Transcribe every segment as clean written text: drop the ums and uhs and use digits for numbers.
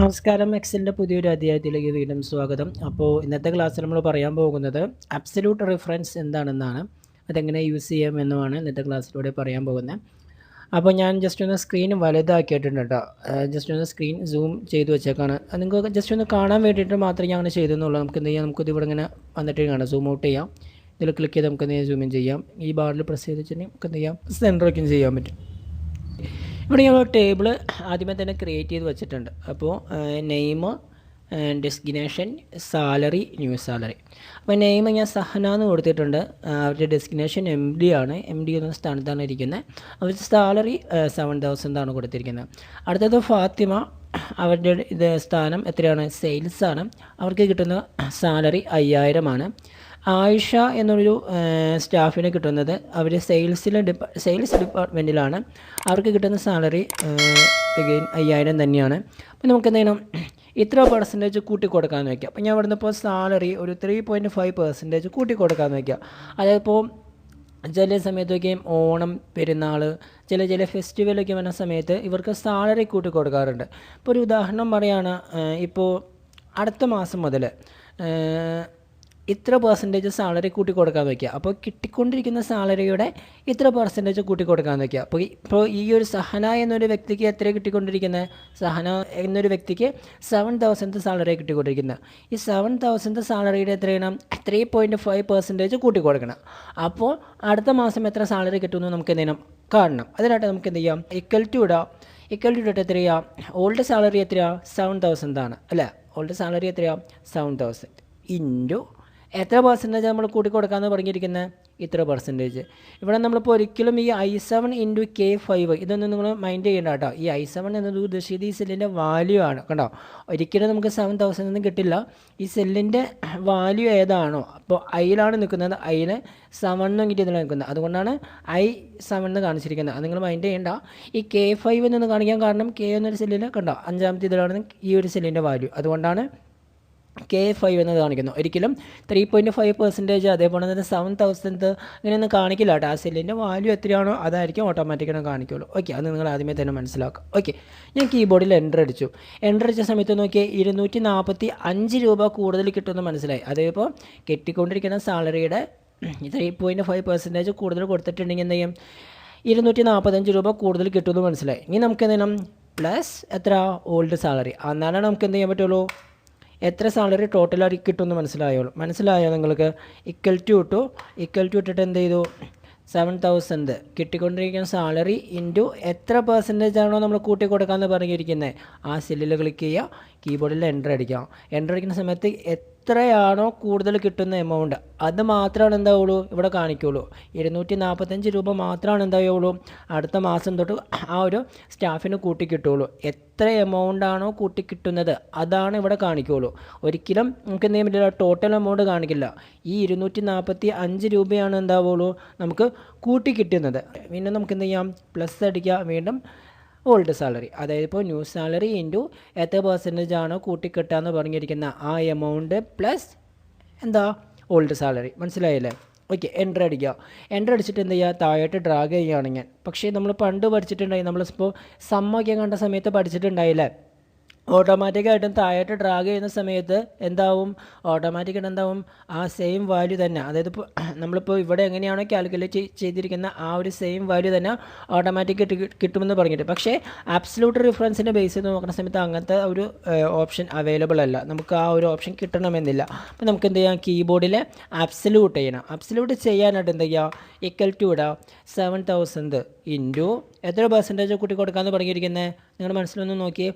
നമസ്കാരം. എക്സലിൻ്റെ പുതിയൊരു അധ്യായത്തിലേക്ക് വീണ്ടും സ്വാഗതം. അപ്പോൾ ഇന്നത്തെ ക്ലാസ്സിൽ നമ്മൾ പറയാൻ പോകുന്നത് അബ്സല്യൂട്ട് റെഫറൻസ് എന്താണെന്നാണ്, അതെങ്ങനെ യൂസ് ചെയ്യാം എന്നുമാണ് ഇന്നത്തെ ക്ലാസ്സിലൂടെ പറയാൻ പോകുന്നത്. അപ്പോൾ ഞാൻ ജസ്റ്റ് ഒന്ന് സ്ക്രീൻ വലുതാക്കിയിട്ടുണ്ട് കേട്ടോ. ജസ്റ്റ് ഒന്ന് സ്ക്രീൻ സൂം ചെയ്ത് വെച്ചേക്കാണ്. അത് നിങ്ങൾക്ക് ജസ്റ്റ് ഒന്ന് കാണാൻ വേണ്ടിയിട്ട് മാത്രമേ ഞാൻ അങ്ങനെ ചെയ്തെന്നുള്ളൂ. നമുക്ക് എന്ത് ചെയ്യാം, നമുക്കിത് ഇവിടെ ഇങ്ങനെ വന്നിട്ട് കാണാം, സൂം ഔട്ട് ചെയ്യാം. ഇതിൽ ക്ലിക്ക് ചെയ്ത് നമുക്ക് എന്ത് ചെയ്യാം, സൂം ഇൻ ചെയ്യാം. ഈ ബാറിൽ പ്രസ് ചെയ്ത് വെച്ചിട്ടുണ്ടെങ്കിൽ നമുക്ക് എന്ത് ചെയ്യാം, സെൻറ്ററൊക്കെ ചെയ്യാൻ പറ്റും. ഇവിടെ ഞങ്ങൾ ടേബിൾ ആദ്യമേ തന്നെ ക്രിയേറ്റ് ചെയ്ത് വെച്ചിട്ടുണ്ട്. അപ്പോൾ name, destination, salary, new salary. അപ്പോൾ നെയിം ഞാൻ സഹന എന്ന് കൊടുത്തിട്ടുണ്ട്. അവരുടെ ഡെസ്റ്റിനേഷൻ MD ആണ്, MD എന്ന സ്ഥാനത്താണ് ഇരിക്കുന്നത്. അവരുടെ സാലറി 7,000 ആണ് കൊടുത്തിരിക്കുന്നത്. അടുത്തത് ഫാത്തിമ, അവരുടെ സ്ഥാനം എത്രയാണ്, സെയിൽസ് ആണ്. അവർക്ക് കിട്ടുന്ന സാലറി 5,000 ആണ്. ആയിഷ എന്നൊരു സ്റ്റാഫിന് കിട്ടുന്നത് അവർ സെയിൽസ് ഡിപ്പാർട്ട്മെൻറ്റിലാണ്. അവർക്ക് കിട്ടുന്ന സാലറി അഗെയിൻ 5,000 തന്നെയാണ്. അപ്പോൾ നമുക്ക് എന്തെങ്കിലും ഇത്ര പെർസെൻറ്റേജ് കൂട്ടി കൊടുക്കാമെന്ന് വയ്ക്കാം. അപ്പോൾ ഞാൻ ഇവിടുന്ന് ഇപ്പോൾ സാലറി ഒരു 3.5% കൂട്ടി കൊടുക്കാമെന്ന് വയ്ക്കാം. അതായത് ഇപ്പോൾ ചില സമയത്തൊക്കെ ഓണം, പെരുന്നാൾ, ചില ഫെസ്റ്റിവലൊക്കെ വരുന്ന സമയത്ത് ഇവർക്ക് സാലറി കൂട്ടി കൊടുക്കാറുണ്ട്. ഇപ്പോൾ ഒരു ഉദാഹരണം പറയുകയാണ്, ഇപ്പോൾ അടുത്ത മാസം മുതൽ ഇത്ര പെർസെൻറ്റേജ് സാലറി കൂട്ടി കൊടുക്കാൻ വയ്ക്കുക. അപ്പോൾ കിട്ടിക്കൊണ്ടിരിക്കുന്ന സാലറിയുടെ ഇത്ര പെർസെൻറ്റേജ് കൂട്ടി കൊടുക്കാൻ വയ്ക്കുക. ഇപ്പോൾ ഈ ഒരു സഹന എന്നൊരു വ്യക്തിക്ക് എത്ര കിട്ടിക്കൊണ്ടിരിക്കുന്നത്, സഹന എന്നൊരു വ്യക്തിക്ക് 7,000 സാലറി കിട്ടിക്കൊണ്ടിരിക്കുന്നത്. ഈ 7,000 സാലറിയുടെ എത്രയാണ്, 3.5% കൂട്ടി കൊടുക്കണം. അപ്പോൾ അടുത്ത മാസം എത്ര സാലറി കിട്ടുമെന്ന് നമുക്ക് എന്ത് ചെയ്യണം, കാണണം. അതിനായിട്ട് നമുക്ക് എന്ത് ചെയ്യാം, ഈക്വൽ ടു ഇട്ടിട്ട് എത്രയാണ്, ഓൾഡ് സാലറി എത്രയാണ്, 7,000 ആണ് അല്ലേ. ഓൾഡ് സാലറി എത്രയാണ്, 7,000 ഇൻറ്റു എത്ര പെർസെൻറ്റേജ് നമ്മൾ കൂട്ടി കൊടുക്കാമെന്ന് പറഞ്ഞിരിക്കുന്നത്, ഇത്ര പെർസെൻറ്റേജ്. ഇവിടെ നമ്മളിപ്പോൾ ഒരിക്കലും ഈ I7 ഇൻറ്റു K5 ഇതൊന്നും നിങ്ങൾ മൈൻഡ് ചെയ്യേണ്ട കേട്ടോ. ഈ I7 എന്നത് ഉദ്ദേശിച്ചത് ഈ സെല്ലിൻ്റെ വാല്യൂ ആണ് കേട്ടോ. ഒരിക്കലും നമുക്ക് 7,000 ഒന്നും കിട്ടില്ല. ഈ സെല്ലിൻ്റെ വാല്യൂ ഏതാണോ, അപ്പോൾ ഐയിലാണ് നിൽക്കുന്നത്, ഐയിൽ 7 കിട്ടി ഇതിലാണ് നിൽക്കുന്നത്. അതുകൊണ്ടാണ് I7 എന്ന് കാണിച്ചിരിക്കുന്നത്. അത് നിങ്ങൾ മൈൻഡ് ചെയ്യേണ്ട. ഈ K5 എന്ന് കാണിക്കാൻ കാരണം K എന്നൊരു സെല്ലിൽ കണ്ടോ 5ാമത്തെ ഇതിലാണ് ഈ ഒരു സെല്ലിൻ്റെ വാല്യൂ. അതുകൊണ്ടാണ് K5 എന്നത് കാണിക്കുന്നു. ഒരിക്കലും 3.5% അതേപോലെ തന്നെ 7,000 ഇങ്ങനെയൊന്നും കാണിക്കില്ല കേട്ടോ. ആ സെല്ലിൻ്റെ വാല്യൂ എത്രയാണോ അതായിരിക്കും ഓട്ടോമാറ്റിക്കാണ് കാണിക്കുള്ളൂ. ഓക്കെ, അത് നിങ്ങൾ ആദ്യമേ തന്നെ മനസ്സിലാക്കുക. ഓക്കെ, ഞാൻ കീബോർഡിൽ എൻ്റർ അടിച്ച സമയത്ത് നോക്കിയാൽ 245 രൂപ കൂടുതൽ കിട്ടുമെന്ന് മനസ്സിലായി. അതേപോലെ കെട്ടിക്കൊണ്ടിരിക്കുന്ന സാലറിയുടെ 3.5% കൂടുതൽ കൊടുത്തിട്ടുണ്ടെങ്കിൽ എന്ത് ചെയ്യും, 245 രൂപ കൂടുതൽ കിട്ടുമെന്ന് മനസ്സിലായി. ഇനി നമുക്ക് എന്ത് ചെയ്യണം, പ്ലസ് എത്ര, ഓൾഡ് സാലറി. എന്നാലാണ് നമുക്ക് എന്ത് ചെയ്യാൻ പറ്റുള്ളൂ, എത്ര സാലറി ടോട്ടലായി കിട്ടുമെന്ന് മനസ്സിലായോ നിങ്ങൾക്ക്. ഈക്വൽ ടു ഇട്ടിട്ട് എന്ത് ചെയ്തു, 7,000 കിട്ടിക്കൊണ്ടിരിക്കുന്ന സാലറി ഇൻറ്റു എത്ര പെർസെൻറ്റേജ് ആണോ നമ്മൾ കൂട്ടി കൊടുക്കാമെന്ന് പറഞ്ഞിരിക്കുന്നത്, ആ സെല്ലിൽ ക്ലിക്ക് ചെയ്യുക, കീബോർഡിൽ എൻ്റർ അടിക്കുന്ന സമയത്ത് എത്രയാണോ കൂടുതൽ കിട്ടുന്ന എമൗണ്ട് അത് മാത്രമാണ് എന്താവുള്ളൂ ഇവിടെ കാണിക്കുള്ളൂ. 245 രൂപ മാത്രമാണ് എന്താവുള്ളൂ അടുത്ത മാസം തൊട്ട് ആ ഒരു സ്റ്റാഫിന് കൂട്ടി കിട്ടുള്ളൂ. എത്ര എമൗണ്ട് ആണോ കൂട്ടി കിട്ടുന്നത് അതാണ് ഇവിടെ കാണിക്കുള്ളൂ. ഒരിക്കലും നമുക്ക് എന്ത് ചെയ്യാൻ പറ്റില്ല, ടോട്ടൽ എമൗണ്ട് കാണിക്കില്ല. ഈ 245 രൂപയാണ് എന്താവുള്ളൂ നമുക്ക് കൂട്ടി കിട്ടുന്നത്. പിന്നെ നമുക്ക് എന്ത് ചെയ്യാം, പ്ലസ് അടിക്കുക, വീണ്ടും ഓൾഡ് സാലറി, അതായത് ഇപ്പോൾ ന്യൂ സാലറി ഇൻറ്റു എത്ര പെർസെൻറ്റേജ് ആണോ കൂട്ടിക്കിട്ടാന്ന് പറഞ്ഞിരിക്കുന്ന ആ എമൗണ്ട് പ്ലസ് എന്താ, ഓൾഡ് സാലറി. മനസ്സിലായില്ലേ. ഓക്കെ, എൻ്റർ അടിച്ചിട്ട് എന്ത് ചെയ്യുക, താഴോട്ട് ഡ്രാഗ് ചെയ്യുകയാണ് ഞാൻ. പക്ഷേ നമ്മൾ പണ്ട് പഠിച്ചിട്ടുണ്ടായി, നമ്മളിപ്പോൾ സമ്മൊക്കെ കണ്ട സമയത്ത് പഠിച്ചിട്ടുണ്ടായില്ലേ, ഓട്ടോമാറ്റിക്കായിട്ടും താഴോട്ട് ഡ്രാഗ് ചെയ്യുന്ന സമയത്ത് ഓട്ടോമാറ്റിക്കായിട്ട് എന്താവും, ആ സെയിം വാല്യൂ തന്നെ, അതായത് ഇപ്പോൾ നമ്മളിപ്പോൾ ഇവിടെ എങ്ങനെയാണോ കാൽക്കുലേറ്റ് ചെയ്തിരിക്കുന്ന ആ ഒരു സെയിം വാല്യൂ തന്നെ ഓട്ടോമാറ്റിക്കായിട്ട് കിട്ടുമെന്ന് പറഞ്ഞിട്ട്. പക്ഷേ ആബ്സല്യൂട്ട് റിഫറൻസിൻ്റെ ബേസ് ചെയ്ത് നോക്കുന്ന സമയത്ത് അങ്ങനത്തെ ഒരു ഓപ്ഷൻ അവൈലബിൾ അല്ല, നമുക്ക് ആ ഒരു ഓപ്ഷൻ കിട്ടണമെന്നില്ല. അപ്പോൾ നമുക്ക് എന്ത് ചെയ്യാം, കീബോർഡിൽ ആബ്സല്യൂട്ട് ചെയ്യണം. ആബ്സല്യൂട്ട് ചെയ്യാനായിട്ട് എന്ത് ചെയ്യുക, ഈക്വൽ ടു 7,000 ഇൻറ്റു എത്ര പെർസെൻറ്റേജ് കൂട്ടി കൊടുക്കാമെന്ന് പറഞ്ഞിരിക്കുന്നത്, നിങ്ങളുടെ മനസ്സിലൊന്ന് നോക്കി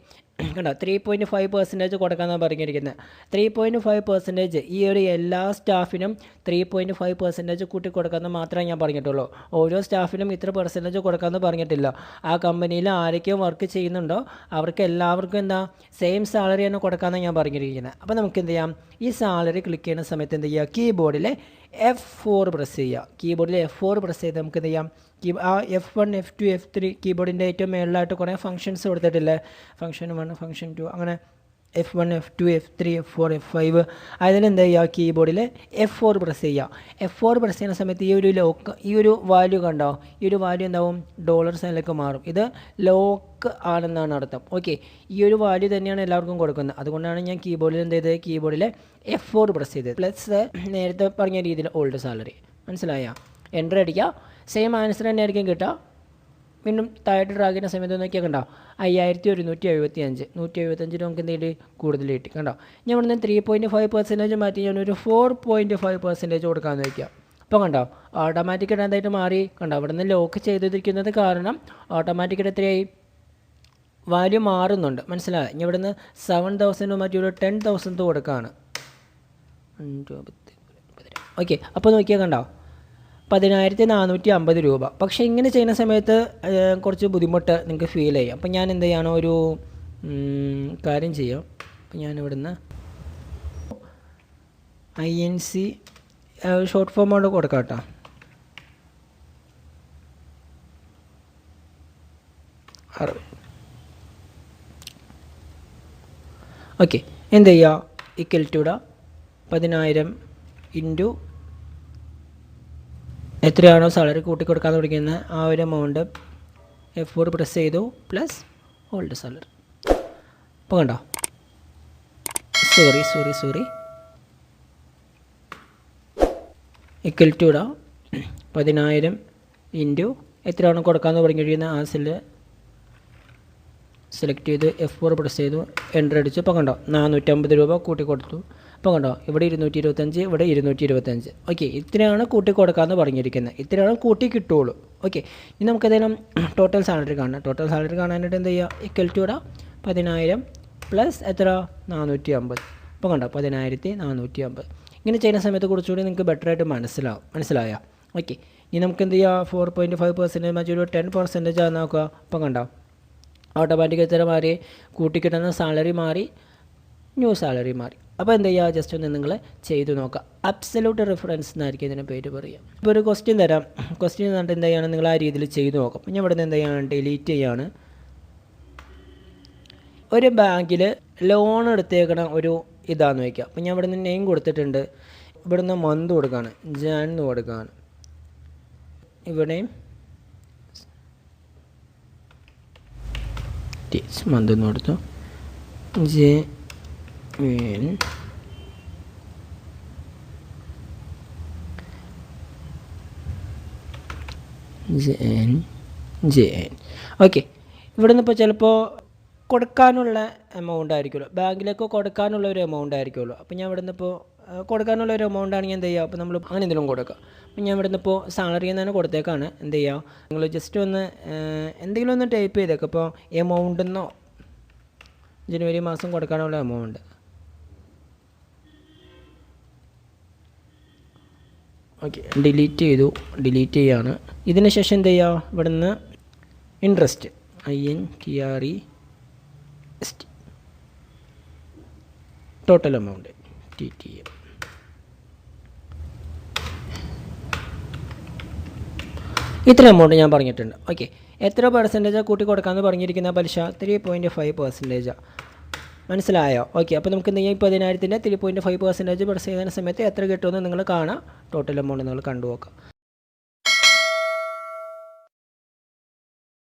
കണ്ടോ, 3.5% കൊടുക്കാമെന്നാണ് പറഞ്ഞിരിക്കുന്നത്. 3.5% ഈ ഒരു എല്ലാ സ്റ്റാഫിനും 3.5% കൂട്ടി കൊടുക്കാമെന്ന് മാത്രമേ ഞാൻ പറഞ്ഞിട്ടുള്ളൂ. ഓരോ സ്റ്റാഫിനും ഇത്ര പെർസെൻറ്റേജ് കൊടുക്കാമെന്ന് പറഞ്ഞിട്ടില്ല. ആ കമ്പനിയിൽ ആരൊക്കെയോ വർക്ക് ചെയ്യുന്നുണ്ടോ അവർക്ക് എല്ലാവർക്കും എന്താ സെയിം സാലറി തന്നെ കൊടുക്കാമെന്നാണ് ഞാൻ പറഞ്ഞിരിക്കുന്നത്. അപ്പോൾ നമുക്ക് എന്ത് ചെയ്യാം, ഈ സാലറി ക്ലിക്ക് ചെയ്യുന്ന സമയത്ത് എന്ത് ചെയ്യുക, കീബോർഡിൽ F4 പ്രസ് ചെയ്ത് നമുക്ക് എന്ത് ചെയ്യാം, ആ F1 F2 F3 കീബോർഡിൻ്റെ ഏറ്റവും മേളിലായിട്ട് കുറേ ഫങ്ഷൻസ് കൊടുത്തിട്ടില്ലേ, ഫങ്ഷൻ 1 ഫങ്ഷൻ 2 അങ്ങനെ F1 F2 F3 F4 F5 അതിലെന്താ ചെയ്യുക, കീബോർഡിൽ F4 പ്രസ് ചെയ്യുക. F4 പ്രസ് ചെയ്യുന്ന സമയത്ത് ഈ ഒരു വാല്യൂ കണ്ടോ, ഈ ഒരു വാല്യൂ എന്താവും, $സൈനിലേക്ക് മാറും. ഇത് ലോക്ക് ആണെന്നാണ് അർത്ഥം. ഓക്കെ, ഈ ഒരു വാല്യൂ തന്നെയാണ് എല്ലാവർക്കും കൊടുക്കുന്നത്. അതുകൊണ്ടാണ് ഞാൻ കീബോർഡിൽ എന്ത് ചെയ്തത്, കീബോർഡിൽ F4 പ്രസ് ചെയ്തത്. പ്ലസ് നേരത്തെ പറഞ്ഞ രീതിയിൽ ഓൾഡ് സാലറി. മനസ്സിലായ? എൻ്റർ അടിക്കുക, സെയിം ആൻസർ തന്നെ ആയിരിക്കും കിട്ടുക. വീണ്ടും താഴോട്ട് ഡ്രാഗ് ചെയ്യുന്ന സമയത്ത് നോക്കിയാൽ കണ്ടോ 5175 175 നമുക്ക് എന്തെങ്കിലും കൂടുതൽ കിട്ടി. കണ്ടോ, ഞാൻ ഇവിടുന്ന് 3.5% മാറ്റി ഞാനൊരു 4.5% കൊടുക്കാമെന്ന് വയ്ക്കുക. അപ്പോൾ കണ്ടോ ഓട്ടോമാറ്റിക്കായിട്ട് എന്തായിട്ട് മാറി. കണ്ടോ, ഇവിടെ നിന്ന് ലോക്ക് ചെയ്തിരിക്കുന്നത് കാരണം ഓട്ടോമാറ്റിക്കായിട്ട് എത്രയായി, വാല്യൂ മാറുന്നുണ്ട്. മനസ്സിലായി? ഇനി ഇവിടുന്ന് 7,000 മാറ്റി ഒരു 10,000 കൊടുക്കുകയാണ്. ഓക്കെ, അപ്പോൾ നോക്കിയാൽ കണ്ടോ 10,450 രൂപ. പക്ഷേ ഇങ്ങനെ ചെയ്യുന്ന സമയത്ത് കുറച്ച് ബുദ്ധിമുട്ട് നിങ്ങൾക്ക് ഫീൽ ചെയ്യും. അപ്പം ഞാൻ എന്ത് ചെയ്യണം, ഒരു കാര്യം ചെയ്യാം. അപ്പം ഞാനിവിടുന്ന് INC ഷോർട്ട് ഫോമോട് കൊടുക്കാം കേട്ടോ. ഓക്കെ, എന്ത് ചെയ്യുക, ഈക്വൽ ടു 10,000 ഇൻറ്റു എത്രയാണോ സാലറി കൂട്ടിക്കൊടുക്കാൻ തുടങ്ങിയത് ആ ഒരു എമൗണ്ട് F4 പ്രസ് ചെയ്തു പ്ലസ് ഓൾഡ് സാലറി. അപ്പോൾ കണ്ടോ, സോറി ഈക്വൽ ടു 10,000 ഇൻറ്റു എത്രയാണോ കൊടുക്കാമെന്ന് പറഞ്ഞിരിക്കുന്നത് ആ സെല്ല് സെലക്ട് ചെയ്ത് F4 പ്രസ് ചെയ്തു, എൻ്റർ അടിച്ചു. അപ്പോൾ കണ്ടോ 450 രൂപ കൂട്ടിക്കൊടുത്തു. അപ്പോൾ കണ്ടോ ഇവിടെ 225, ഇവിടെ 225. ഓക്കെ, ഇത്രയാണ് കൂട്ടി കൊടുക്കാമെന്ന് പറഞ്ഞിരിക്കുന്നത്. ഇത്രയാണ് കൂട്ടി കിട്ടുള്ളൂ. ഓക്കെ, ഇനി നമുക്കതേലും ടോട്ടൽ സാലറി കാണാം. ടോട്ടൽ സാലറി കാണാനായിട്ട് എന്ത് ചെയ്യുക, ഈക്വൽ ടു 10,000 പ്ലസ് എത്ര 450. അപ്പോൾ കണ്ടോ 10,450. ഇങ്ങനെ ചെയ്യുന്ന സമയത്ത് കുറച്ചുകൂടി നിങ്ങൾക്ക് ബെറ്ററായിട്ട് മനസ്സിലായ. ഓക്കെ, ഇനി നമുക്ക് എന്ത് ചെയ്യുക, 4.5% മാറ്റി ഒരു 10% ആണ് നോക്കുക. അപ്പോൾ കണ്ടോ ഓട്ടോമാറ്റിക് എത്ര മാറി, കൂട്ടിക്കിട്ടുന്ന സാലറി മാറി, ന്യൂ സാലറി മാറി. അപ്പോൾ എന്ത് ചെയ്യുക, ജസ്റ്റ് ഒന്ന് നിങ്ങൾ ചെയ്തു നോക്കുക. അബ്സല്യൂട്ട് റെഫറൻസ് എന്നായിരിക്കും ഇതിന് പേര് പറയുക. ഇപ്പോൾ ഒരു ക്വസ്റ്റ്യൻ തരാം. ക്വസ്റ്റ്യൻ തന്നിട്ട് എന്ത് ചെയ്യാണ്, നിങ്ങൾ ആ രീതിയിൽ ചെയ്തു നോക്കാം. ഞാൻ ഇവിടെ നിന്ന് എന്ത് ചെയ്യാണ്, ഡിലീറ്റ് ചെയ്യാണ്. ഒരു ബാങ്കിൽ ലോൺ എടുത്തേക്കണ ഒരു ഇതാണെന്ന് വയ്ക്കുക. അപ്പോൾ ഞാൻ ഇവിടെ നിന്ന് നെയിം കൊടുത്തിട്ടുണ്ട്. ഇവിടെ നിന്ന് മന്ത് കൊടുക്കുകയാണ്, ജാൻ എന്ന് കൊടുക്കുകയാണ്. ഇവിടെയും മന്ത് എന്ന് കൊടുത്തു, JN ഓക്കെ. ഇവിടെ നിന്ന് ഇപ്പോൾ ചിലപ്പോൾ കൊടുക്കാനുള്ള എമൗണ്ട് ആയിരിക്കുമല്ലോ, ബാങ്കിലേക്ക് കൊടുക്കാനുള്ള ഒരു എമൗണ്ട് ആയിരിക്കുമല്ലോ. അപ്പോൾ ഞാൻ ഇവിടെ നിന്ന് ഇപ്പോൾ കൊടുക്കാനുള്ള ഒരു എമൗണ്ട് ആണെങ്കിൽ എന്ത് ചെയ്യുക, അപ്പോൾ നമ്മൾ അങ്ങനെ എന്തെങ്കിലും കൊടുക്കുക. അപ്പോൾ ഞാൻ ഇവിടെ നിന്ന് ഇപ്പോൾ സാലറി എന്നാണ് കൊടുത്തേക്കാണ്. എന്ത് ചെയ്യുക, നിങ്ങൾ ജസ്റ്റ് ഒന്ന് എന്തെങ്കിലും ഒന്ന് ടൈപ്പ് ചെയ്തേക്കാം. ഇപ്പോൾ എമൗണ്ട് എന്നോ ജനുവരി മാസം കൊടുക്കാനുള്ള എമൗണ്ട്. ഓക്കെ, ഡിലീറ്റ് ചെയ്യാണ്. ഇതിന് ശേഷം എന്ത് ചെയ്യുക, ഇവിടെ നിന്ന് interest INTREST total amount TTM. ഇത്ര എമൗണ്ട് ഞാൻ പറഞ്ഞിട്ടുണ്ട്. ഓക്കെ, എത്ര പെർസെൻറ്റേജാണ് കൂട്ടി കൊടുക്കാമെന്ന് പറഞ്ഞിരിക്കുന്ന പലിശ 3.5%. മനസ്സിലായോ? ഓക്കെ, അപ്പോൾ നമുക്ക് എന്ത് ചെയ്യാം, 10,000 3.5% പ്രസ് ചെയ്യുന്ന സമയത്ത് എത്ര കിട്ടുമെന്ന് നിങ്ങൾ കാണാം. ടോട്ടൽ എമൗണ്ട് നിങ്ങൾ കണ്ടു നോക്കാം.